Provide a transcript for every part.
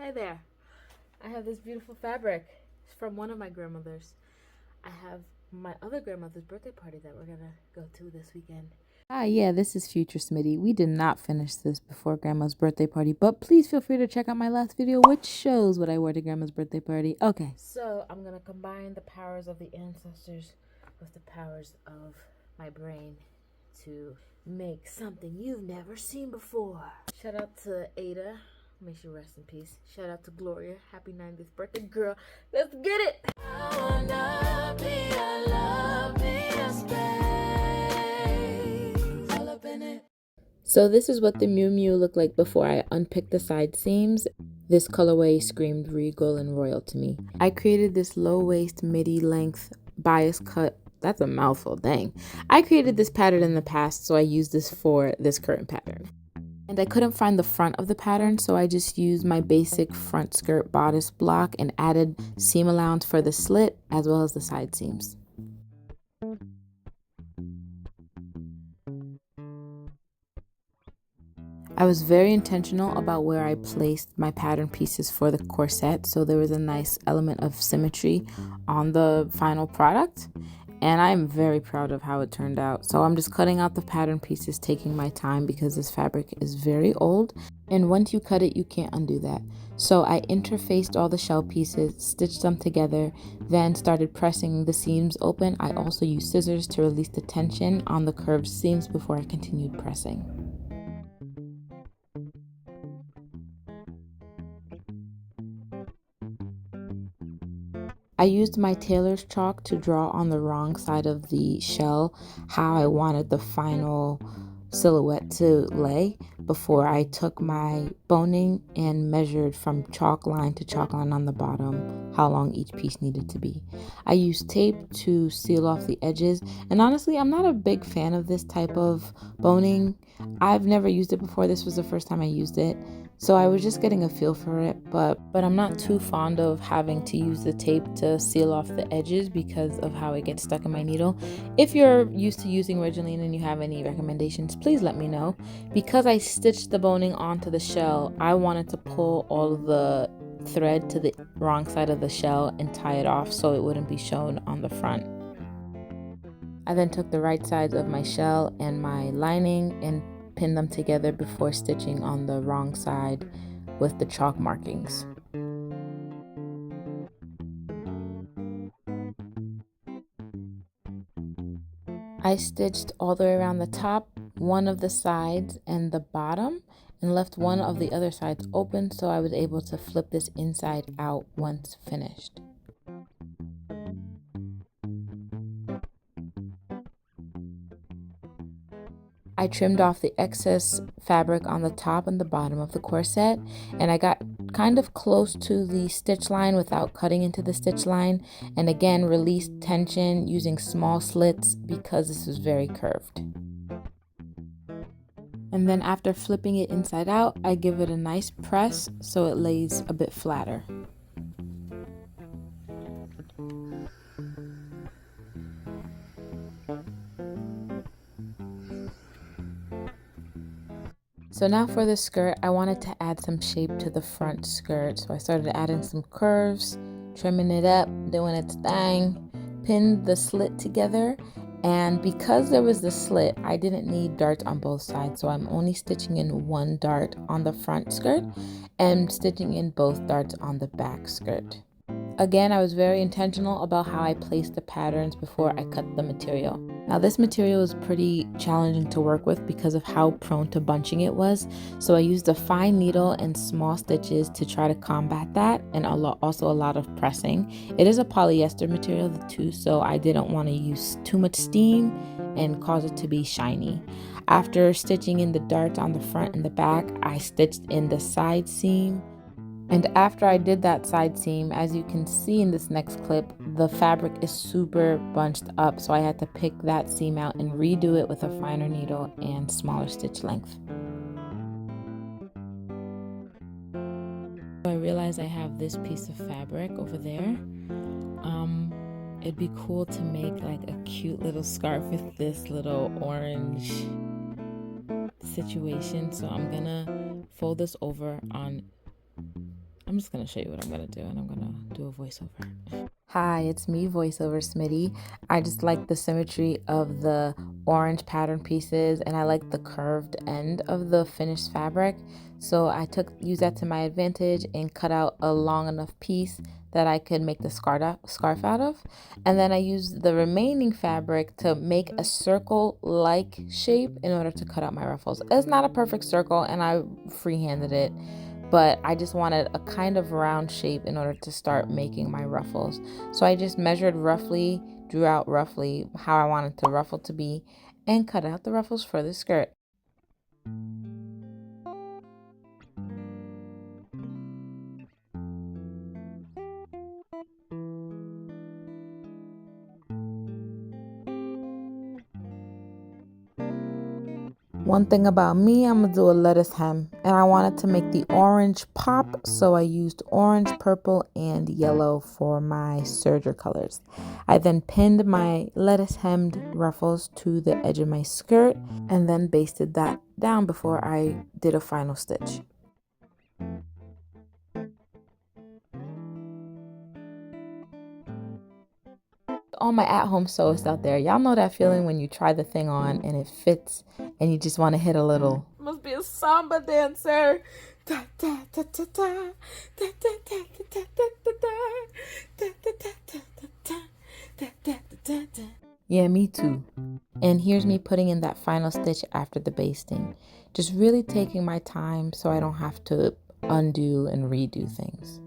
Hi there. I have this beautiful fabric. It's from one of my grandmothers. I have my other grandmother's birthday party that we're gonna go to this weekend. Yeah, this is Future Smitty. We did not finish this before Grandma's birthday party, but please feel free to check out my last video, which shows what I wore to Grandma's birthday party. Okay. So I'm gonna combine the powers of the ancestors with the powers of my brain to make something you've never seen before. Shout out to Ada. May she rest in peace. Shout out to Gloria. Happy 90th birthday, girl. Let's get it! So this is what the mumu looked like before I unpicked the side seams. This colorway screamed regal and royal to me. I created this low waist midi length bias cut. That's a mouthful, dang. I created this pattern in the past, so I used this for this current pattern. And I couldn't find the front of the pattern, so I just used my basic front skirt bodice block and added seam allowance for the slit as well as the side seams. I was very intentional about where I placed my pattern pieces for the corset, so there was a nice element of symmetry on the final product. And I am very proud of how it turned out. So I'm just cutting out the pattern pieces, taking my time because this fabric is very old. And once you cut it, you can't undo that. So I interfaced all the shell pieces, stitched them together, then started pressing the seams open. I also used scissors to release the tension on the curved seams before I continued pressing. I used my tailor's chalk to draw on the wrong side of the shell how I wanted the final silhouette to lay before I took my boning and measured from chalk line to chalk line on the bottom how long each piece needed to be. I used tape to seal off the edges, and honestly I'm not a big fan of this type of boning. I've never used it before. This was the first time I used it. So I was just getting a feel for it, but I'm not too fond of having to use the tape to seal off the edges because of how it gets stuck in my needle. If you're used to using Ridgeline and you have any recommendations, please let me know. Because I stitched the boning onto the shell, I wanted to pull all of the thread to the wrong side of the shell and tie it off so it wouldn't be shown on the front. I then took the right sides of my shell and my lining and pin them together before stitching on the wrong side with the chalk markings. I stitched all the way around the top, one of the sides and the bottom, and left one of the other sides open so I was able to flip this inside out once finished. I trimmed off the excess fabric on the top and the bottom of the corset, and I got kind of close to the stitch line without cutting into the stitch line, and again released tension using small slits because this was very curved. And then after flipping it inside out, I give it a nice press so it lays a bit flatter. So now for the skirt, I wanted to add some shape to the front skirt. So I started adding some curves, trimming it up, doing its thing, pinned the slit together. And because there was the slit, I didn't need darts on both sides. So I'm only stitching in one dart on the front skirt and stitching in both darts on the back skirt. Again, I was very intentional about how I placed the patterns before I cut the material. Now this material is pretty challenging to work with because of how prone to bunching it was, so I used a fine needle and small stitches to try to combat that, and also a lot of pressing. It is a polyester material too, so I didn't want to use too much steam and cause it to be shiny. After stitching in the darts on the front and the back, I stitched in the side seam. And after I did that side seam, as you can see in this next clip, the fabric is super bunched up, so I had to pick that seam out and redo it with a finer needle and smaller stitch length. I realized I have this piece of fabric over there. It'd be cool to make like a cute little scarf with this little orange situation, so I'm gonna fold this over on I'm just gonna show you what I'm gonna do, and I'm gonna do a voiceover. Hi, it's me, voiceover Smitty. I just like the symmetry of the orange pattern pieces, and I like the curved end of the finished fabric. So I used that to my advantage and cut out a long enough piece that I could make the scarf out of. And then I used the remaining fabric to make a circle-like shape in order to cut out my ruffles. It's not a perfect circle, and I freehanded it, but I just wanted a kind of round shape in order to start making my ruffles. So I just measured roughly, drew out roughly how I wanted the ruffle to be, and cut out the ruffles for the skirt. One thing about me, I'm gonna do a lettuce hem, and I wanted to make the orange pop, so I used orange, purple, and yellow for my serger colors. I then pinned my lettuce hemmed ruffles to the edge of my skirt and then basted that down before I did a final stitch. All my at-home sewists out there, y'all know that feeling when you try the thing on and it fits and you just want to hit a little. Must be a samba dancer. Da, da, da, da, da. Da, da, da, da, da, da, da. Da, da, da, da, da, da. Da, da, da, da. Yeah, me too. And here's me putting in that final stitch after the basting. Just really taking my time so I don't have to undo and redo things.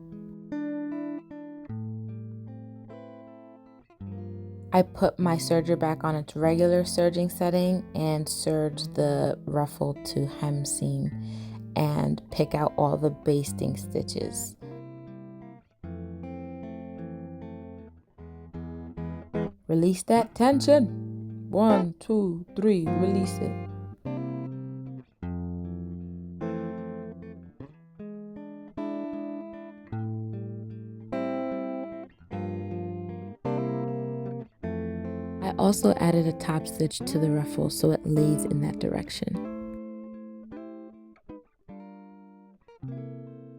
I put my serger back on its regular serging setting and serge the ruffle to hem seam and pick out all the basting stitches. Release that tension. 1, 2, 3, release it. I also added a top stitch to the ruffle so it lays in that direction.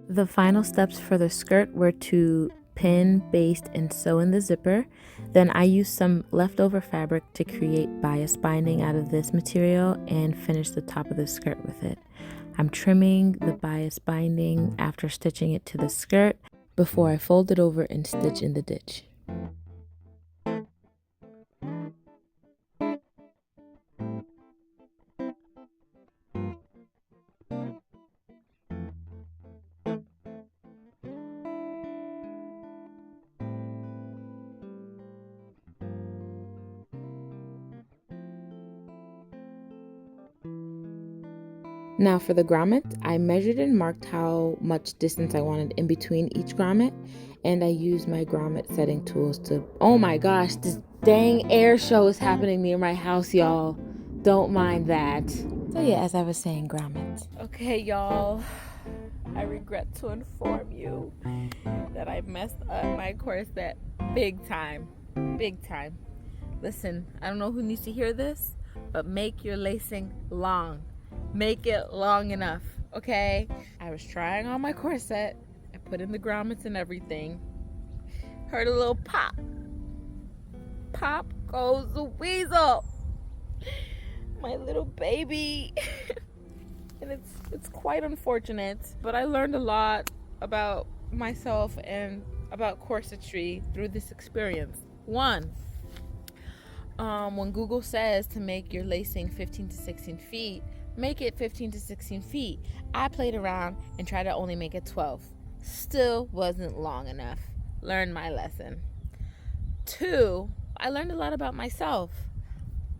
The final steps for the skirt were to pin, baste, and sew in the zipper. Then I used some leftover fabric to create bias binding out of this material and finish the top of the skirt with it. I'm trimming the bias binding after stitching it to the skirt before I fold it over and stitch in the ditch. Now for the grommet, I measured and marked how much distance I wanted in between each grommet, and I used my grommet setting tools to, oh my gosh, this dang air show is happening near my house, y'all. Don't mind that. So yeah, as I was saying, grommet. Okay, y'all, I regret to inform you that I messed up my corset big time. Big time. Listen, I don't know who needs to hear this, but make your lacing long. Make it long enough, okay? I was trying on my corset. I put in the grommets and everything. Heard a little pop. Pop goes the weasel. My little baby. And it's quite unfortunate, but I learned a lot about myself and about corsetry through this experience. One, when Google says to make your lacing 15 to 16 feet, make it 15 to 16 feet. I played around and tried to only make it 12. Still wasn't long enough. Learned my lesson. 2, I learned a lot about myself.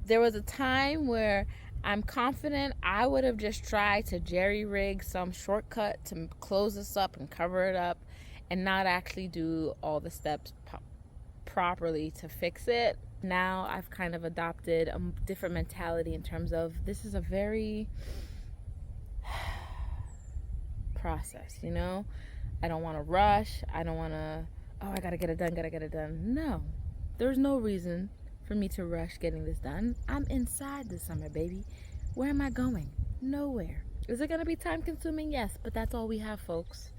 There was a time where I'm confident I would have just tried to jerry-rig some shortcut to close this up and cover it up and not actually do all the steps properly to fix it. Now I've kind of adopted a different mentality in terms of this is a very process, you know? I don't want to rush. I don't want to, I gotta get it done. No, there's no reason for me to rush getting this done. I'm inside this summer, baby. Where am I going? Nowhere. Is it going to be time consuming? Yes, but that's all we have, folks.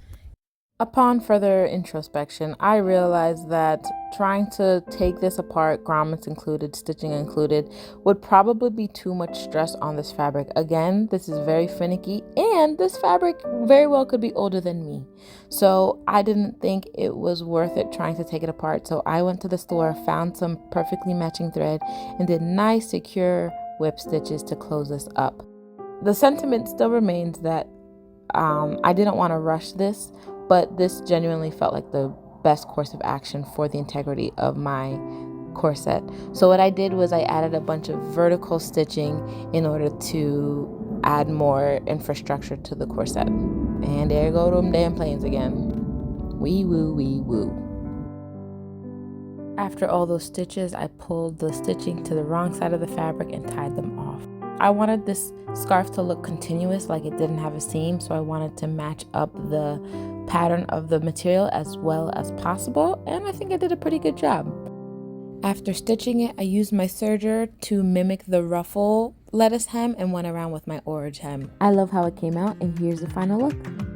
Upon further introspection, I realized that trying to take this apart, grommets included, stitching included, would probably be too much stress on this fabric. Again, this is very finicky, and this fabric very well could be older than me. So I didn't think it was worth it trying to take it apart. So I went to the store, found some perfectly matching thread, and did nice, secure whip stitches to close this up. The sentiment still remains that I didn't want to rush this, but this genuinely felt like the best course of action for the integrity of my corset. So what I did was I added a bunch of vertical stitching in order to add more infrastructure to the corset. And there go them damn planes again. Wee woo, wee woo. After all those stitches, I pulled the stitching to the wrong side of the fabric and tied them off. I wanted this scarf to look continuous, like it didn't have a seam, so I wanted to match up the pattern of the material as well as possible, and I think I did a pretty good job. After stitching it, I used my serger to mimic the ruffle lettuce hem and went around with my orange hem. I love how it came out, and here's the final look.